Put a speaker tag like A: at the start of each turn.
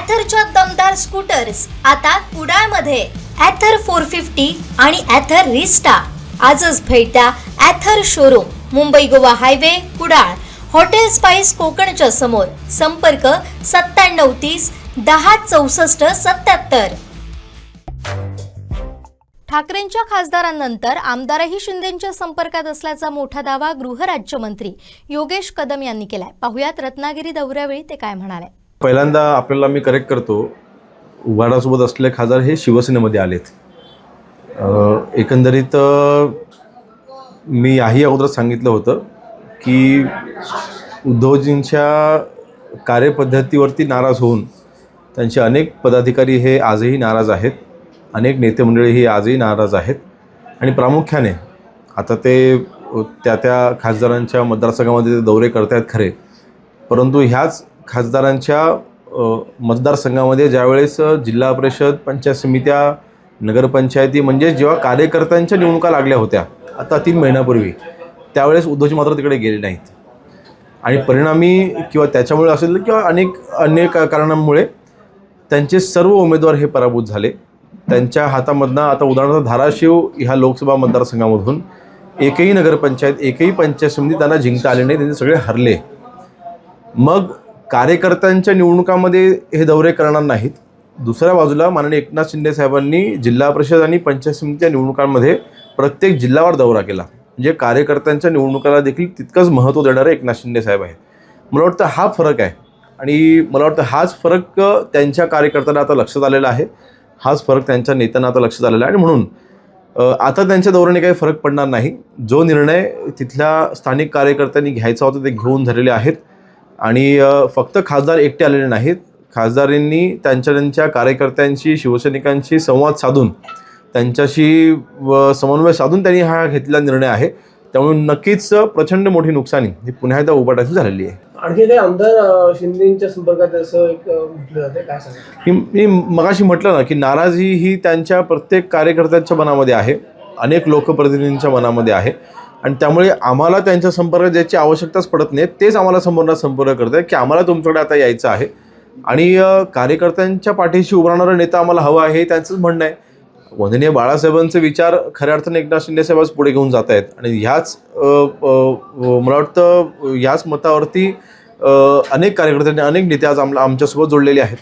A: ॲथरच्या दमदार स्कूटर्स आता कुडाळमध्ये. ॲथर 450 आणि ॲथर रिस्टा. आजच भेट द्या Ather showroom, Mumbai Goa highway, Kudal. Hotel spice कोकणच्या समोर. संपर्क 9730 10 64 77. ठाकरेंच्या खासदारांनंतर आमदारही शिंदेंच्या संपर्कात असल्याचा मोठा दावा गृहराज्यमंत्री योगेश कदम यांनी केलाय. पाहुयात रत्नागिरी दौऱ्यावेळी ते काय म्हणाले.
B: पहिल्यांदा आपल्याला मी करेक्ट करतो, उघाडासोबत असलेले खासदार हे शिवसेनेमध्ये आलेत. एकंदरीत मी याही अगोदर सांगितलं होतं की उद्धवजींच्या कार्यपद्धतीवरती नाराज होऊन त्यांचे अनेक पदाधिकारी हे आजही नाराज आहेत, अनेक नेते मंडळी ही आजही नाराज आहेत. आणि प्रामुख्याने आता ते त्या खासदारांच्या मतदारसंघामध्ये दौरे करत आहेत खरे, परंतु ह्याच खासदारांच्या मतदारसंघामध्ये ज्यावेळेस जिल्हा परिषद, पंचायत समित्या, नगरपंचायती म्हणजे जेव्हा कार्यकर्त्यांच्या निवडणुका लागल्या होत्या आता 3 महिन्यापूर्वी, त्यावेळेस उद्धवजी मात्र तिकडे गेले नाहीत. आणि परिणामी किंवा त्याच्यामुळे असेल किंवा अनेक कारणांमुळे त्यांचे सर्व उमेदवार हे पराभूत झाले. त्यांच्या हातामधनं आता उदाहरणार्थ धाराशिव ह्या लोकसभा मतदारसंघामधून एकही नगरपंचायत, एकही पंचायत समिती त्यांना जिंकता आले नाही, त्यांचे सगळे हरले. मग कार्यकर्त्यांच्या निवडणुकामध्ये हे दौरे करणार नाहीत. दुसऱ्या बाजूला माननीय एकनाथ शिंदे साहेबांनी जिल्हा परिषद आणि पंचायत समितीच्या निवडणुकांमध्ये प्रत्येक जिल्ह्यावर दौरा केला. म्हणजे कार्यकर्त्यांच्या निवडणुकाला देखील तितकंच महत्त्व देणारे एकनाथ शिंदे साहेब आहे. मला वाटतं हा फरक आहे आणि मला वाटतं हाच फरक त्यांच्या कार्यकर्त्यांना आता लक्षात आलेला आहे, हाच फरक त्यांच्या नेत्यांना आता लक्षात आलेला आहे. आणि म्हणून आता त्यांच्या दौऱ्याने काही फरक पडणार नाही. जो निर्णय तिथल्या स्थानिक कार्यकर्त्यांनी घ्यायचा होता ते घेऊन झालेले आहेत. आणि फक्त खासदार एकटे आलेले नाहीत, खासदारांनी त्यांच्या कार्यकर्त्यांशी, शिवसैनिकांशी संवाद साधून, त्यांच्याशी समन्वय साधून त्यांनी हा घेतलेला निर्णय आहे. त्यामुळे नक्कीच प्रचंड मोठी नुकसानी ही पुन्हा एकदा उभाटायची झालेली आहे.
C: आणखी काही आमदार शिंदेंच्या संपर्कात असं एक म्हटलं जाते, काय सांगा?
B: मी मगाशी म्हटलं ना की नाराजी ही त्यांच्या प्रत्येक कार्यकर्त्यांच्या मनामध्ये आहे, अनेक लोकप्रतिनिधींच्या मनामध्ये आहे. आणि त्यामुळे आम्हाला त्यांच्या संपर्कात ज्याची आवश्यकताच पडत नाही, तेच आम्हाला समोरनं संपर्क करत आहे की आम्हाला तुमच्याकडे आता यायचं आहे. आणि कार्यकर्त्यांच्या पाठीशी उभारणारा नेता आम्हाला हवा आहे, त्यांचंच म्हणणं आहे. वंदनीय बाळासाहेबांचे विचार खऱ्या अर्थाने एकनाथ शिंदे साहेबच पुढे घेऊन जात आहेत. आणि ह्याच मला वाटतं ह्याच मतावरती अनेक कार्यकर्त्यांनी, अनेक नेते आज आमच्यासोबत जोडलेले आहेत.